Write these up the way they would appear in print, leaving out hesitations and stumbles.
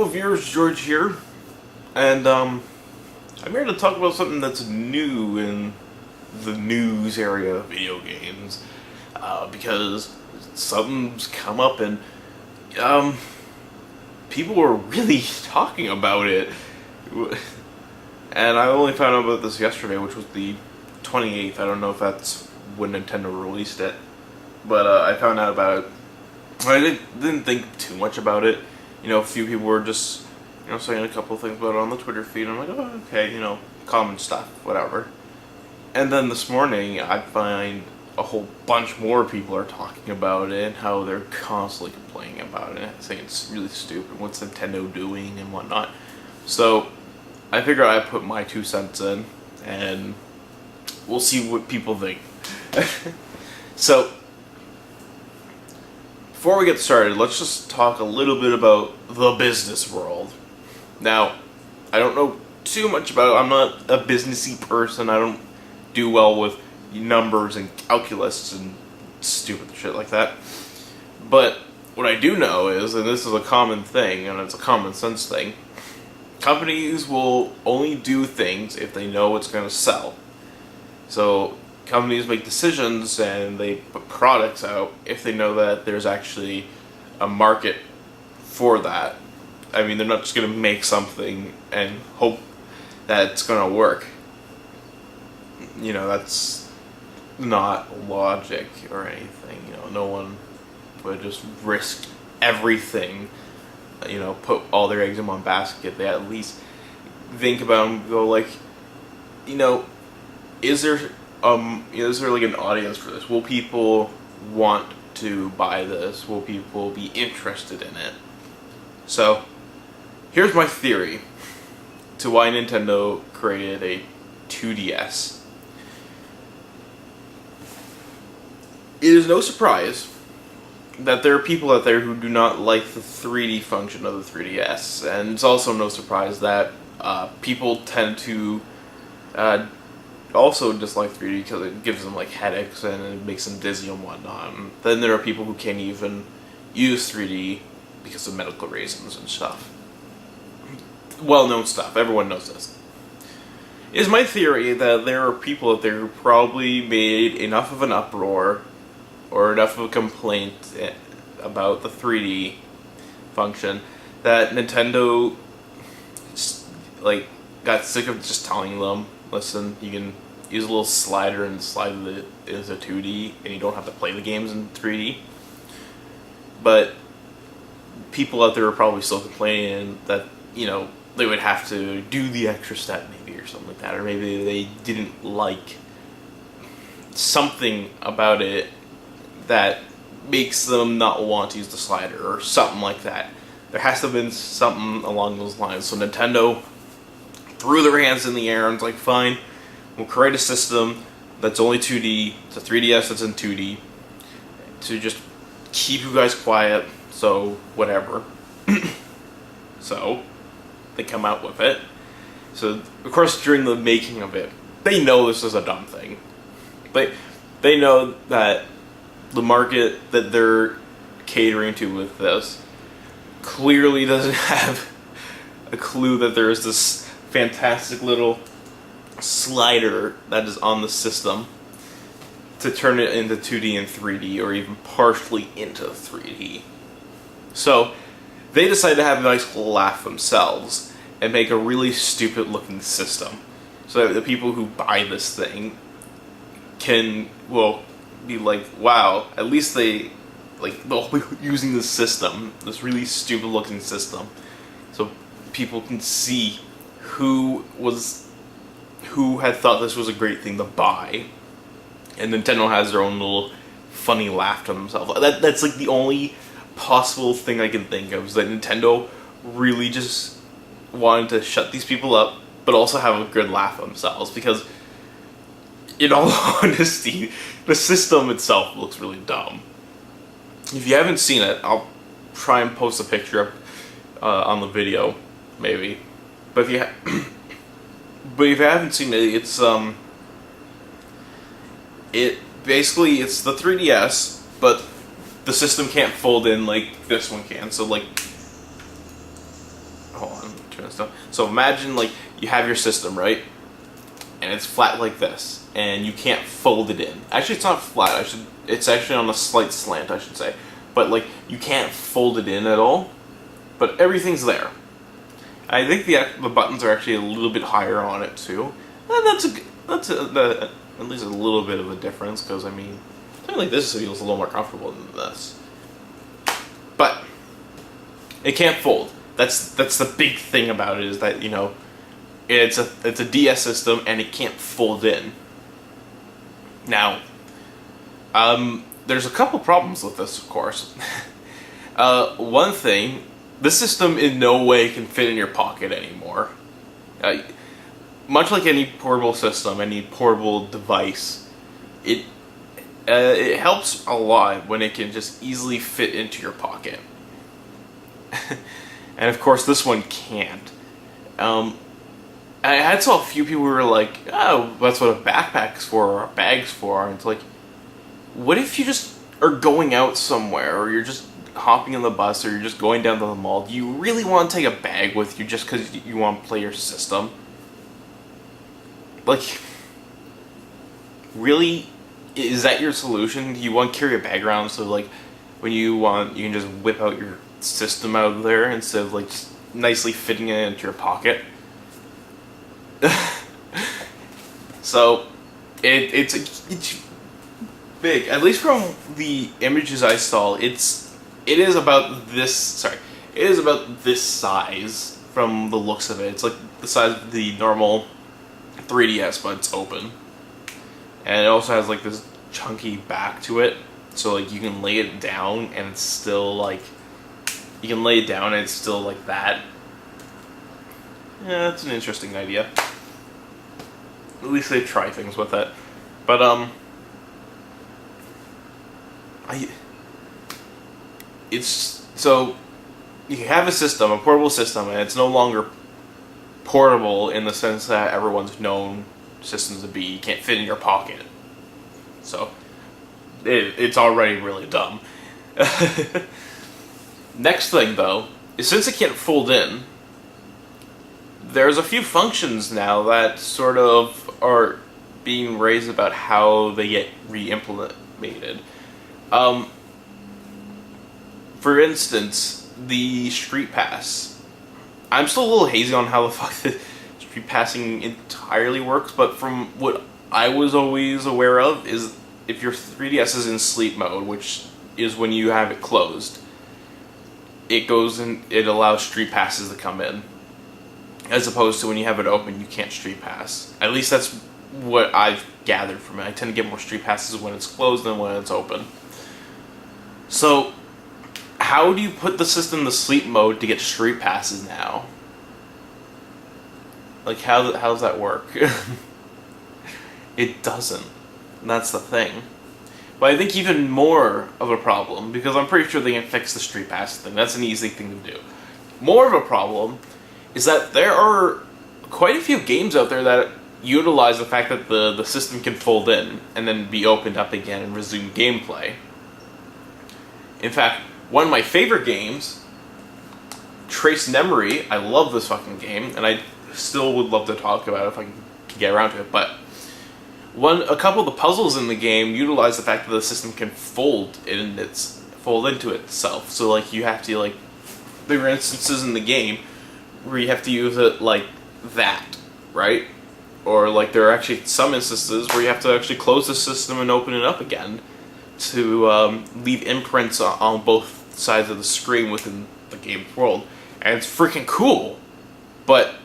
Yo viewers, George here, and I'm here to talk about something that's new in the news area of video games, because something's come up and people were really talking about it, and I only found out about this yesterday, which was the 28th. I don't know if that's when Nintendo released it, but I found out about it. I didn't think too much about it. You know, a few people were just, saying a couple of things about it on the Twitter feed. I'm like, oh, okay, common stuff, whatever. And then this morning, I find a whole bunch more people are talking about it and how they're constantly complaining about it, saying it's really stupid, what's Nintendo doing and whatnot. So, I figured I'd put my 2 cents in, and we'll see what people think. So, before we get started, let's just talk a little bit about the business world. Now, I don't know too much about it. I'm not a businessy person. I don't do well with numbers and calculus and stupid shit like that. But what I do know is, and this is a common thing, and it's a common sense thing, companies will only do things if they know it's going to sell. So companies make decisions and they put products out if they know that there's actually a market for that. I mean, they're not just going to make something and hope that it's going to work. That's not logic or anything. No one would just risk everything, put all their eggs in one basket. They at least think about and go like, is there like an audience for this? Will people want to buy this? Will people be interested in it? So, here's my theory to why Nintendo created a 2DS. It is no surprise that there are people out there who do not like the 3D function of the 3DS, and it's also no surprise that people tend to also dislike 3D because it gives them like headaches and it makes them dizzy and whatnot. And then there are people who can't even use 3D because of medical reasons and stuff. Well-known stuff. Everyone knows this. It is my theory that there are people out there who probably made enough of an uproar or enough of a complaint about the 3D function that Nintendo got sick of just telling them, listen, you can use a little slider and slide it into 2D and you don't have to play the games in 3D. But people out there are probably still complaining that, they would have to do the extra step maybe or something like that, or maybe they didn't like something about it that makes them not want to use the slider or something like that. There has to have been something along those lines. So Nintendo threw their hands in the air and was like, fine, we'll create a system that's only 2D, it's a 3DS that's in 2D, to just keep you guys quiet, so whatever. So, they come out with it. So, of course, during the making of it, they know this is a dumb thing. They know that the market that they're catering to with this clearly doesn't have a clue that there is this fantastic little slider that is on the system to turn it into 2D and 3D, or even partially into 3D. So, they decide to have a nice laugh themselves and make a really stupid looking system. So that the people who buy this thing will be like, wow, at least they'll be using this system, this really stupid looking system, so people can see who had thought this was a great thing to buy. And Nintendo has their own little funny laugh to themselves. That's like the only possible thing I can think of, is that Nintendo really just wanted to shut these people up, but also have a good laugh at themselves, because in all honesty, the system itself looks really dumb. If you haven't seen it, I'll try and post a picture on the video, maybe. But if you haven't seen it, it's it's the 3DS, but the system can't fold in like this one can. So like on. So imagine like you have your system, right? And it's flat like this, and you can't fold it in. Actually, it's not flat. It's actually on a slight slant, I should say. But like you can't fold it in at all. But everything's there. I think the buttons are actually a little bit higher on it too. And that's at least a little bit of a difference, because I mean, something like this feels a little more comfortable than this. But it can't fold. That's the big thing about it, is that, you know, it's a DS system and it can't fold in. Now, there's a couple problems with this, of course. One thing, this system in no way can fit in your pocket anymore. Much like any portable system, any portable device, it helps a lot when it can just easily fit into your pocket. And of course, this one can't. I had saw a few people who were like, "Oh, that's what a backpack's for, or a bag's for." And it's like, what if you just are going out somewhere, or you're just hopping on the bus, or you're just going down to the mall? Do you really want to take a bag with you just because you want to play your system? Like, really? Is that your solution? Do you want to carry a bag around so, like, when you want, you can just whip out your system out of there instead of, like, just nicely fitting it into your pocket? So, it's big. At least from the images I saw, it is about this size from the looks of it. It's like the size of the normal 3DS, but it's open. And it also has like this chunky back to it, so like you can lay it down and it's still like, you can lay it down and it's still like that. Yeah, that's an interesting idea. At least they try things with it. But it's, so you have a system, a portable system, and it's no longer portable in the sense that everyone's known systems to be. You can't fit in your pocket. So it's already really dumb. Next thing though is, since it can't fold in, there's a few functions now that sort of are being raised about how they get re-implemented. For instance, the Street Pass. I'm still a little hazy on how the fuck the Street Passing entirely works, but from what I was always aware of is, if your 3DS is in sleep mode, which is when you have it closed, it goes in, it allows Street Passes to come in. As opposed to when you have it open, you can't Street Pass. At least that's what I've gathered from it. I tend to get more Street Passes when it's closed than when it's open. So, how do you put the system to sleep mode to get Street Passes now? Like, how does that work? It doesn't. And that's the thing. But I think even more of a problem, because I'm pretty sure they can fix the Street Pass thing. That's an easy thing to do. More of a problem is that there are quite a few games out there that utilize the fact that the system can fold in and then be opened up again and resume gameplay. In fact, one of my favorite games, Trace Memory, I love this fucking game, and I still would love to talk about it if I can get around to it, but a couple of the puzzles in the game utilize the fact that the system can fold into itself. So like, you have to, like, there are instances in the game where you have to use it like that, right? Or like, there are actually some instances where you have to actually close the system and open it up again to leave imprints on both sides of the screen within the game world. And it's freaking cool. But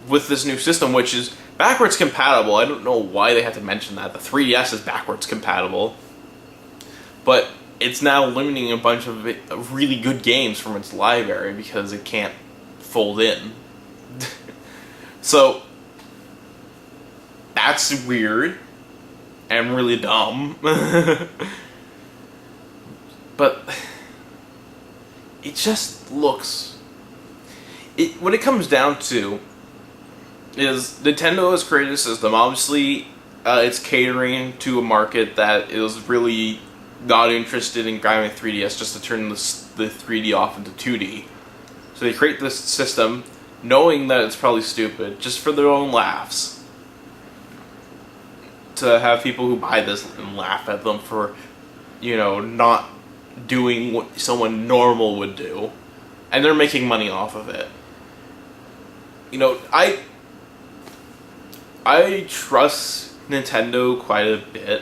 with this new system, which is backwards compatible, I don't know why they had to mention that. The 3DS is backwards compatible. But it's now limiting a bunch of really good games from its library because it can't fold in. So that's weird and really dumb. But it just looks, when it comes down to, is Nintendo has created a system. Obviously it's catering to a market that is really not interested in grabbing a 3DS just to turn the 3D off into 2D. So So they create this system knowing that it's probably stupid, just for their own laughs. To have people who buy this and laugh at them for, not doing what someone normal would do. And they're making money off of it. I trust Nintendo quite a bit.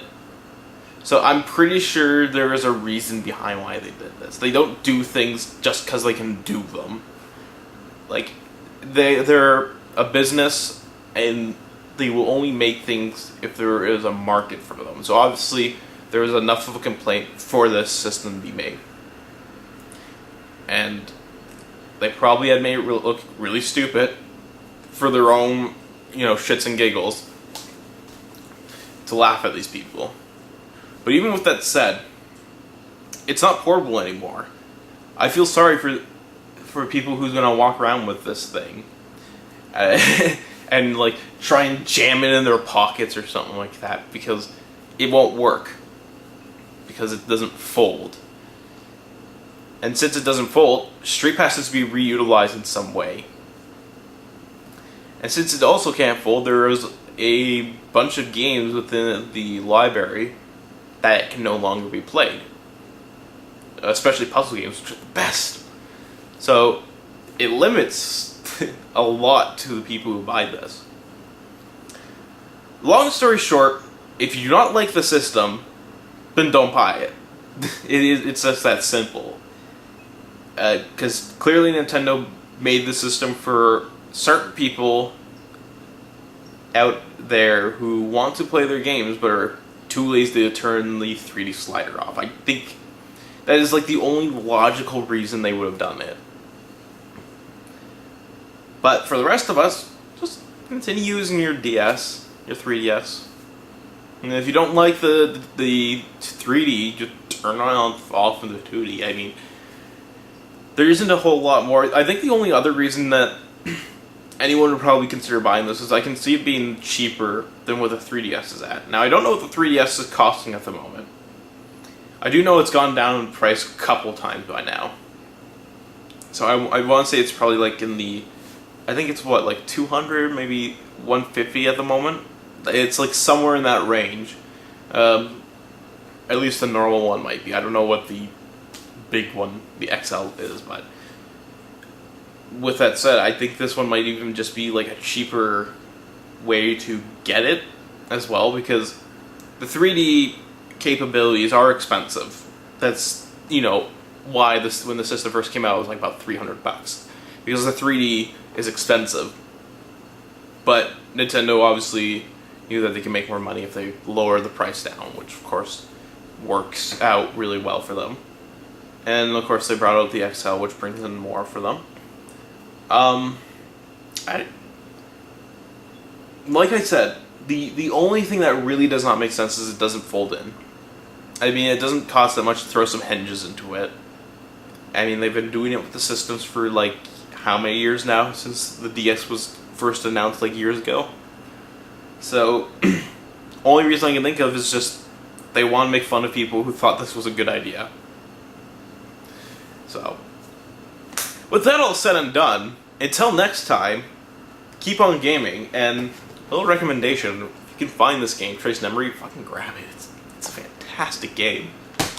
So I'm pretty sure there is a reason behind why they did this. They don't do things just because they can do them. Like, they're a business, and they will only make things if there is a market for them. So obviously, there was enough of a complaint for this system to be made. And they probably had made it look really stupid for their own, shits and giggles to laugh at these people. But even with that said, it's not portable anymore. I feel sorry for people who's gonna walk around with this thing and like try and jam it in their pockets or something like that, because it won't work, because it doesn't fold. And since it doesn't fold, Street Pass has to be reutilized in some way. And since it also can't fold, there is a bunch of games within the library that can no longer be played. Especially puzzle games, which are the best. So, it limits a lot to the people who buy this. Long story short, if you do not like the system, then don't buy it. It's just that simple. Because clearly Nintendo made the system for certain people out there who want to play their games but are too lazy to turn the 3D slider off. I think that is like the only logical reason they would have done it. But for the rest of us, just continue using your DS, your 3DS. And if you don't like the 3D, just turn it on off of the 2D. I mean, there isn't a whole lot more. I think the only other reason that anyone would probably consider buying this is I can see it being cheaper than what the 3DS is at. Now, I don't know what the 3DS is costing at the moment. I do know it's gone down in price a couple times by now. So I want to say it's probably like in the, I think it's what, like 200, maybe 150 at the moment. It's like somewhere in that range. At least the normal one might be. I don't know what the big one, the XL, is, but with that said, I think this one might even just be like a cheaper way to get it as well, because the 3D capabilities are expensive. That's, why this, when the system first came out, it was like about $300, because the 3D is expensive. But Nintendo obviously knew that they can make more money if they lower the price down, which of course works out really well for them. And of course they brought out the XL, which brings in more for them. Like I said, the only thing that really does not make sense is it doesn't fold in. I mean, it doesn't cost that much to throw some hinges into it. I mean, they've been doing it with the systems for like how many years now, since the DS was first announced like years ago. So, only reason I can think of is just they want to make fun of people who thought this was a good idea. So, with that all said and done, until next time, keep on gaming, and a little recommendation, if you can find this game, Trace Memory, fucking grab it. It's a fantastic game.